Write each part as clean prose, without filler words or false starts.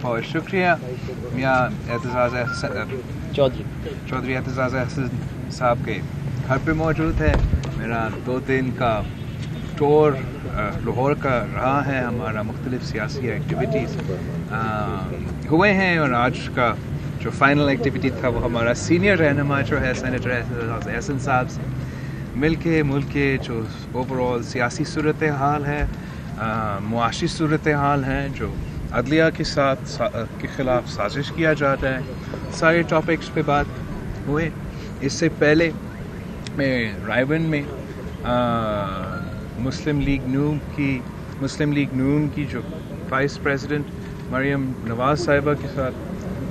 بہت شکریہ میاں اعتزاز چودھری اعتزاز احسن صاحب کے گھر پہ موجود ہے. میرا 2 دن کا ٹور لاہور کا رہا ہے. ہمارا مختلف سیاسی ایکٹیویٹیز ہوئے ہیں اور آج کا جو فائنل ایکٹیویٹی تھا وہ ہمارا سینئر رہنما جو ہے سینیٹر اعتزاز احسن صاحب سے مل کے ملک کے جو اوور آل سیاسی صورتحال ہے, معاشی صورتحال ہیں, جو عدلیہ کے خلاف سازش کیا جاتا ہے, سارے ٹاپکس پہ بات ہوئے. اس سے پہلے میں رائے ون میں مسلم لیگ نون کی جو وائس پریزیڈنٹ مریم نواز صاحبہ کے ساتھ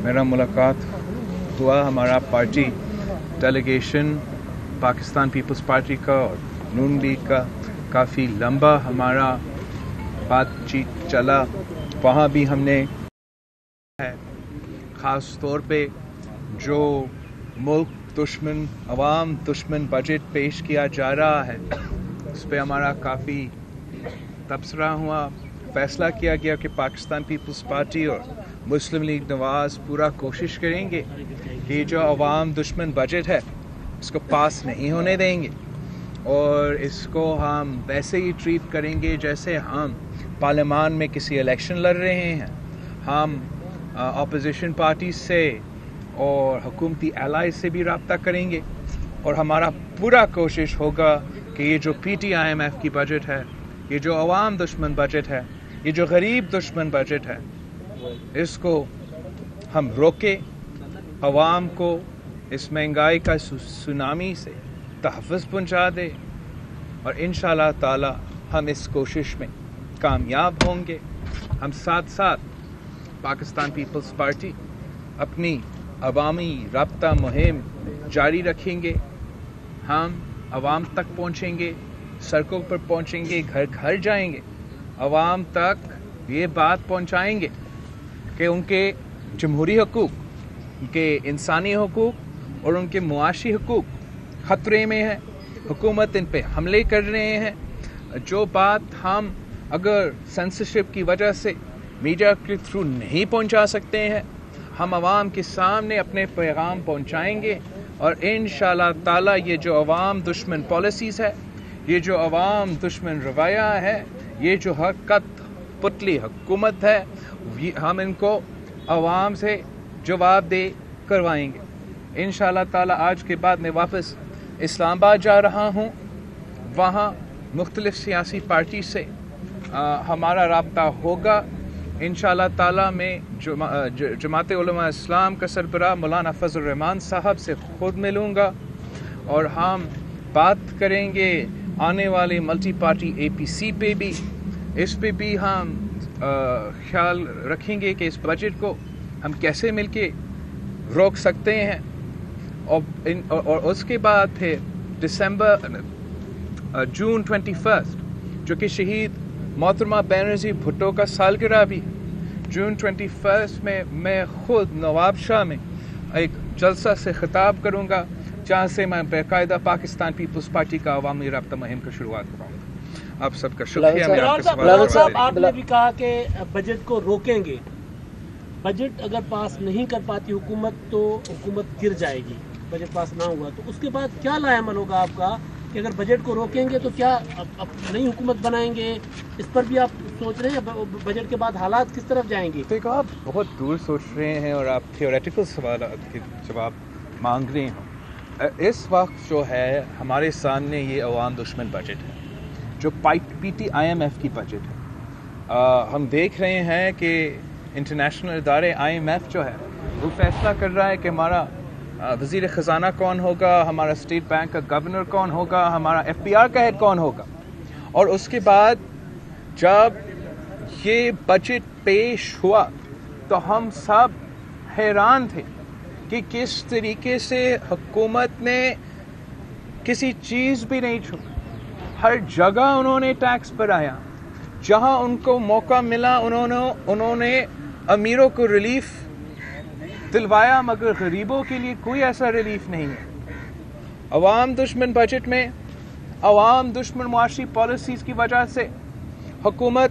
میرا ملاقات ہوا. ہمارا پارٹی ڈیلیگیشن پاکستان پیپلز پارٹی کا اور نون لیگ کا کافی لمبا ہمارا بات چیت چلا. وہاں بھی ہم نے خاص طور پہ جو ملک دشمن عوام دشمن بجٹ پیش کیا جا رہا ہے اس پہ ہمارا کافی تبصرہ ہوا. فیصلہ کیا گیا کہ پاکستان پیپلز پارٹی اور مسلم لیگ نواز پورا کوشش کریں گے کہ یہ جو عوام دشمن بجٹ ہے اس کو پاس نہیں ہونے دیں گے اور اس کو ہم ویسے ہی ٹریٹ کریں گے جیسے ہم پارلیمان میں کسی الیکشن لڑ رہے ہیں. ہم اپوزیشن پارٹی سے اور حکومتی الائز سے بھی رابطہ کریں گے اور ہمارا پورا کوشش ہوگا کہ یہ جو P T I I M F budget ہے, یہ جو عوام دشمن بجٹ ہے, یہ جو غریب دشمن بجٹ ہے, اس کو ہم روکے, عوام کو اس مہنگائی کا سونامی سے تحفظ پہنچا دے اور انشاءاللہ تعالی ہم اس کوشش میں کامیاب ہوں گے. ہم ساتھ ساتھ پاکستان پیپلز پارٹی اپنی عوامی رابطہ مہم جاری رکھیں گے. ہم عوام تک پہنچیں گے, سڑکوں پر پہنچیں گے, گھر گھر جائیں گے, عوام تک یہ بات پہنچائیں گے کہ ان کے جمہوری حقوق, ان کے انسانی حقوق اور ان کے معاشی حقوق خطرے میں ہیں. حکومت ان پہ حملے کر رہے ہیں. جو بات ہم اگر سینسرشپ کی وجہ سے میڈیا کے تھرو نہیں پہنچا سکتے ہیں, ہم عوام کے سامنے اپنے پیغام پہنچائیں گے اور انشاءاللہ تعالی یہ جو عوام دشمن پالیسیز ہے, یہ جو عوام دشمن رویہ ہے, یہ جو حرکت پتلی حکومت ہے, ہم ان کو عوام سے جواب دہ کروائیں گے انشاءاللہ تعالی. آج کے بعد میں واپس اسلام آباد جا رہا ہوں. وہاں مختلف سیاسی پارٹی سے ہمارا رابطہ ہوگا انشاءاللہ تعالی. میں جماعت علماء اسلام کا سربراہ مولانا فضل الرحمان صاحب سے خود ملوں گا اور ہم بات کریں گے آنے والی ملٹی پارٹی اے پی سی پہ بھی. اس پہ بھی ہم خیال رکھیں گے کہ اس بجٹ کو ہم کیسے مل کے روک سکتے ہیں. اور اس کے بعد پھر جون 21 جو کہ شہید محترمہ بینظیر بھٹو کا سالگرہ بھی, جون 21 میں خود نواب شاہ میں ایک جلسہ سے خطاب کروں گا جہاں سے میں باقاعدہ پاکستان پیپلز پارٹی کا عوامی رابطہ مہم کا شروعات کراؤں گا. آپ سب کا شکریہ. بلاول صاحب, آپ نے بھی کہا کہ بجٹ کو روکیں گے. بجٹ اگر پاس نہیں کر پاتی حکومت تو حکومت گر جائے گی. بجٹ پاس نہ ہوا تو اس کے بعد کیا لائے عمل ہوگا آپ کا کہ اگر بجٹ کو روکیں گے تو کیا نئی حکومت بنائیں گے؟ اس پر بھی آپ سوچ رہے ہیں بجٹ کے بعد حالات کس طرف جائیں گے؟ دیکھو, آپ بہت دور سوچ رہے ہیں اور آپ تھیوریٹیکل سوالات کے جواب مانگ رہے ہیں. اس وقت جو ہے ہمارے سامنے یہ عوام دشمن بجٹ ہے جو P T I I M F budget ہے. ہم دیکھ رہے ہیں کہ انٹرنیشنل ادارے آئی ایم ایف جو ہے وہ فیصلہ کر رہا ہے کہ ہمارا وزیر خزانہ کون ہوگا, ہمارا اسٹیٹ بینک کا گورنر کون ہوگا, ہمارا ایف پی آر کا ہیڈ کون ہوگا. اور اس کے بعد جب یہ بجٹ پیش ہوا تو ہم سب حیران تھے کہ کس طریقے سے حکومت نے کسی چیز بھی نہیں چھوڑی. ہر جگہ انہوں نے ٹیکس بڑھایا, جہاں ان کو موقع ملا انہوں نے امیروں کو ریلیف دلوایا, مگر غریبوں کے لیے کوئی ایسا ریلیف نہیں ہے. عوام دشمن بجٹ میں عوام دشمن معاشی پالیسیز کی وجہ سے حکومت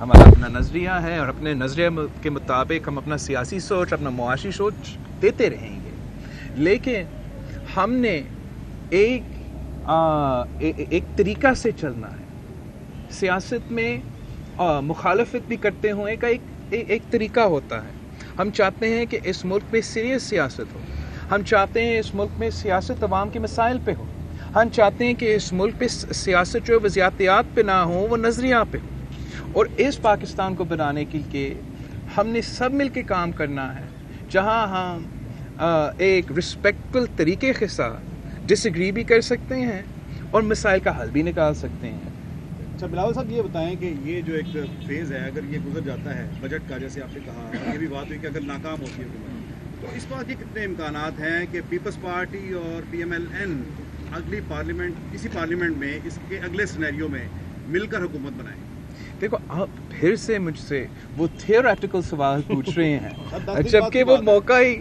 ہمارا اپنا نظریہ ہے اور اپنے نظریے کے مطابق ہم اپنا سیاسی سوچ اپنا معاشی سوچ دیتے رہیں گے، لیکن ہم نے ایک طریقہ سے چلنا ہے. سیاست میں مخالفت بھی کرتے ہوئے کا ایک طریقہ ہوتا ہے. ہم چاہتے ہیں کہ اس ملک میں سیریس سیاست ہو، ہم چاہتے ہیں اس ملک میں سیاست عوام کے مسائل پہ ہو، ہم چاہتے ہیں کہ اس ملک پہ سیاست جو وضعیات پہ نہ ہو وہ نظریہ پہ ہو. اور اس پاکستان کو بنانے کے لیے ہم نے سب مل کے کام کرنا ہے، جہاں ہم ایک رسپیکٹفل طریقے کے ساتھ ڈس ایگری بھی کر سکتے ہیں اور مسائل کا حل بھی نکال سکتے ہیں. اچھا بلاول صاحب یہ بتائیں کہ یہ جو ایک فیز ہے اگر یہ گزر جاتا ہے بجٹ کا، جیسے آپ نے کہا یہ بھی بات ہوئی کہ اگر ناکام ہوتی ہے حکومت، تو اس بات کے کتنے امکانات ہیں کہ پیپلز پارٹی اور PMLN اگلی پارلیمنٹ اسی پارلیمنٹ میں اس کے اگلے سینیریو میں مل کر حکومت بنائیں؟ دیکھو آپ پھر سے مجھ سے وہ تھیوریٹیکل سوال پوچھ رہے ہیں جبکہ وہ موقع ہی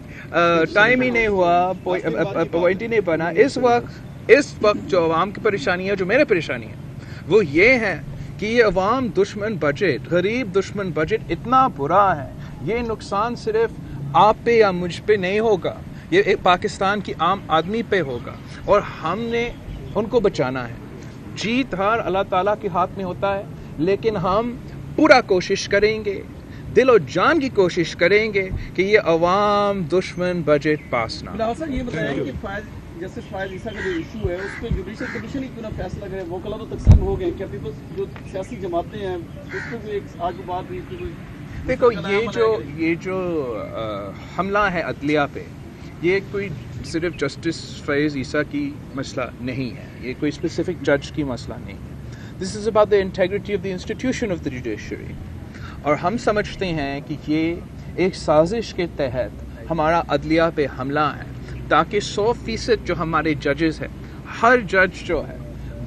ٹائم ہی نہیں ہوا، پوائنٹ ہی نہیں بنا. اس وقت جو عوام کی پریشانی ہے، جو میرے پریشانی ہے، وہ یہ ہے کہ یہ عوام دشمن بجٹ، غریب دشمن بجٹ اتنا برا ہے، یہ نقصان صرف آپ پہ یا مجھ پہ نہیں ہوگا، یہ پاکستان کی عام آدمی پہ ہوگا اور ہم نے ان کو بچانا ہے. جیت ہار اللہ تعالیٰ کے ہاتھ میں ہوتا ہے، لیکن ہم پورا کوشش کریں گے، دل و جان کی کوشش کریں گے کہ یہ عوام دشمن بجٹ پاس نہ. بلاول صاحب یہ بتائیں کہ جسٹس فائز عیسیٰ کا جو ایشو ہے اس پہ جوڈیشل کمیشن ہی کیوں نہ فیصلہ کرے؟ وہ کلا تو تقسیم ہو گئے، کیا پیپلز جو سیاسی جماعتیں ہیں اس پہ کوئی ایک آج بات ہوئی تھی؟ دیکھو یہ جو حملہ ہے عدلیہ پہ، یہ کوئی صرف جسٹس فیض عیسیٰ کی مسئلہ نہیں ہے، یہ کوئی اسپیسیفک جج کی مسئلہ نہیں ہے. This is about the integrity of the institution of the judiciary. اور ہم سمجھتے ہیں کہ یہ ایک سازش کے تحت ہمارا عدلیہ پہ حملہ ہے تاکہ 100% جو ہمارے ججز ہیں، ہر جج جو ہے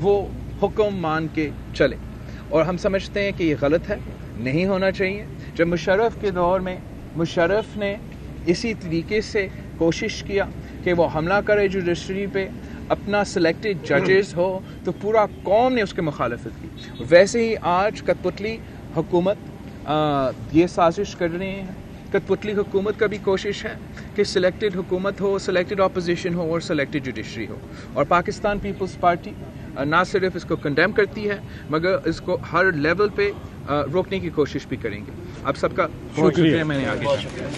وہ حکم مان کے چلے. اور ہم سمجھتے ہیں کہ یہ غلط ہے، نہیں ہونا چاہیے. جب مشرف کے دور میں مشرف نے اسی طریقے سے کوشش کیا کہ وہ حملہ کرے جوڈیشری پہ، اپنا سلیکٹڈ ججز ہو، تو پورا قوم نے اس کے مخالفت کی. ویسے ہی آج کٹ پتلی حکومت یہ سازش کر رہے ہیں. کٹ پتلی حکومت کا بھی کوشش ہے کہ سلیکٹڈ حکومت ہو، سلیکٹڈ اپوزیشن ہو اور سلیکٹڈ جوڈیشری ہو. اور پاکستان پیپلز پارٹی نہ صرف اس کو کنڈیم کرتی ہے مگر اس کو ہر لیول پہ روکنے کی کوشش بھی کریں گے. آپ سب کا بہت شکریہ. میں نے آگے